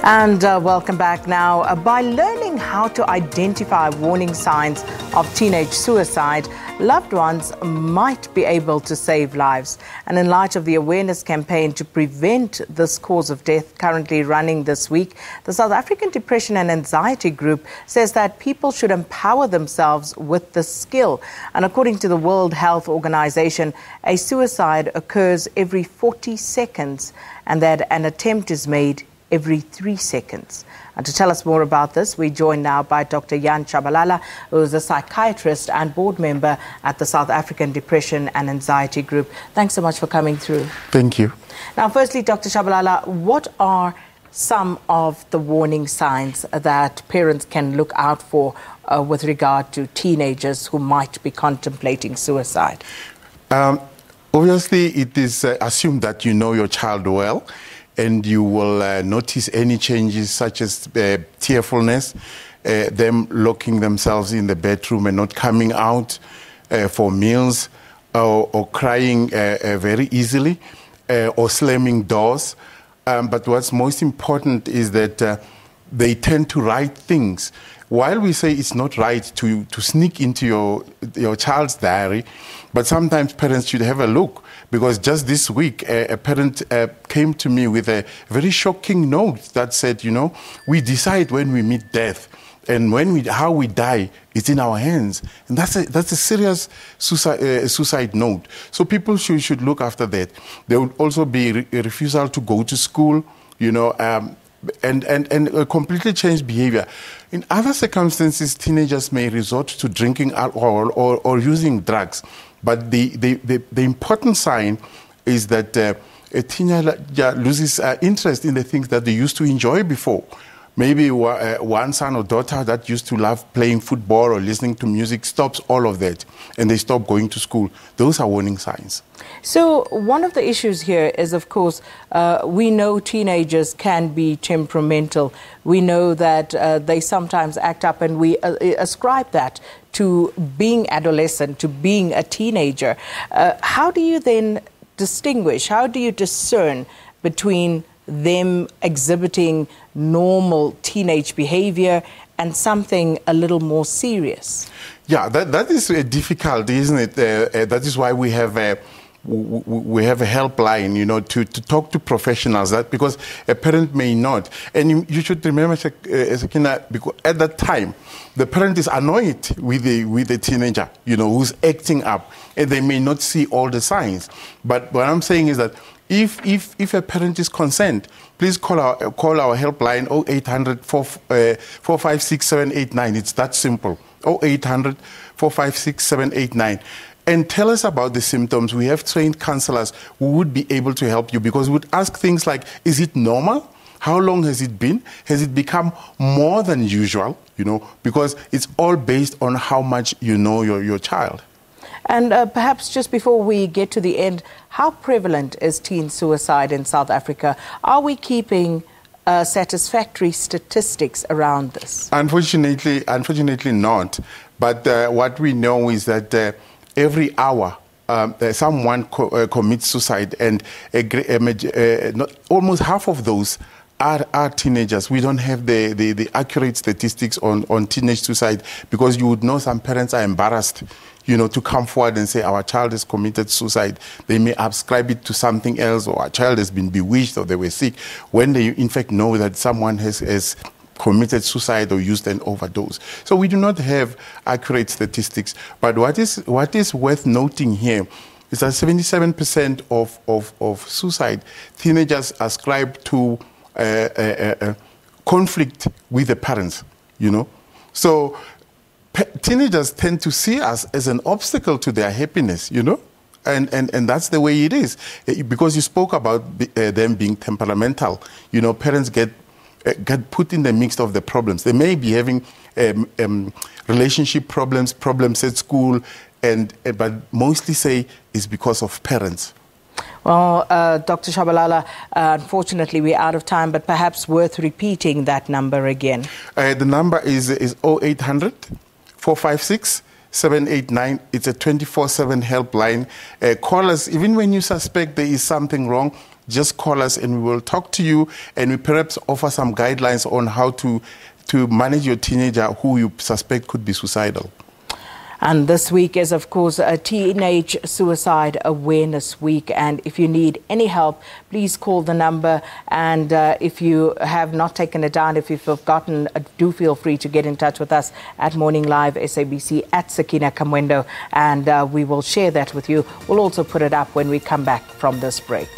And welcome back now. By learning how to identify warning signs of teenage suicide, loved ones might be able to save lives. And in light of the awareness campaign to prevent this cause of death currently running this week, the South African Depression and Anxiety Group says that people should empower themselves with this skill. And according to the World Health Organization, a suicide occurs every 40 seconds and that an attempt is made every 3 seconds. And to tell us more about this, we're joined now by Dr Jan Chabalala, who is a psychiatrist and board member at the South African Depression and Anxiety Group. Thanks so much for coming through. Thank you. Now, firstly, Dr Chabalala, what are some of the warning signs that parents can look out for with regard to teenagers who might be contemplating suicide? Obviously, it is assumed that you know your child well, and you will notice any changes such as tearfulness, them locking themselves in the bedroom and not coming out for meals, or crying very easily, or slamming doors. But what's most important is that they tend to write things. While we say it's not right to sneak into your child's diary, but sometimes parents should have a look, because just this week a parent came to me with a very shocking note that said, you know, we decide when we meet death, and how we die is in our hands. And that's a serious suicide note. So people should look after that. There would also be a refusal to go to school, you know, and a completely changed behavior. In other circumstances, teenagers may resort to drinking alcohol or using drugs. But the important sign is that a teenager loses interest in the things that they used to enjoy before. Maybe one son or daughter that used to love playing football or listening to music stops all of that, and they stop going to school. Those are warning signs. So one of the issues here is, of course, we know teenagers can be temperamental. We know that they sometimes act up, and we ascribe that to being adolescent, to being a teenager. How do you then distinguish, how do you discern between them exhibiting normal teenage behavior and something a little more serious? Yeah, that is difficult, isn't it? That is why we have a helpline, you know, to talk to professionals, that because a parent may not. And you should remember, Sakina, because at that time, the parent is annoyed with the teenager, you know, who's acting up, and they may not see all the signs. But what I'm saying is that if a parent is concerned, please call our helpline 0800 456 789. It's that simple. 0800 456 789. And tell us about the symptoms. We have trained counselors who would be able to help you, because we would ask things like, is it normal? How long has it been? Has it become more than usual? You know, because it's all based on how much you know your child. And perhaps just before we get to the end, how prevalent is teen suicide in South Africa? Are we keeping satisfactory statistics around this? Unfortunately not. But what we know is that every hour someone commits suicide, and almost half of those are teenagers. We don't have the accurate statistics on teenage suicide, because you would know some parents are embarrassed, you know, to come forward and say our child has committed suicide. They may ascribe it to something else, or our child has been bewitched, or they were sick, when they in fact know that someone has committed suicide or used an overdose. So we do not have accurate statistics. But what is worth noting here is that 77% of suicide, teenagers ascribe to conflict with the parents, you know. So teenagers tend to see us as an obstacle to their happiness, you know. And that's the way it is. Because you spoke about them being temperamental. You know, parents get put in the mix of the problems. They may be having relationship problems at school, but mostly say it's because of parents. Well, Dr. Chabalala, unfortunately we're out of time, but perhaps worth repeating that number again. The number is 0800 456 789. It's a 24/7 helpline. Call us even when you suspect there is something wrong. just call us and we will talk to you, and we perhaps offer some guidelines on how to manage your teenager who you suspect could be suicidal. And this week is, of course, a Teenage Suicide Awareness Week. And if you need any help, please call the number. And if you have not taken it down, if you've forgotten, do feel free to get in touch with us at Morning Live SABC at Sakina Kamwendo. And we will share that with you. We'll also put it up when we come back from this break.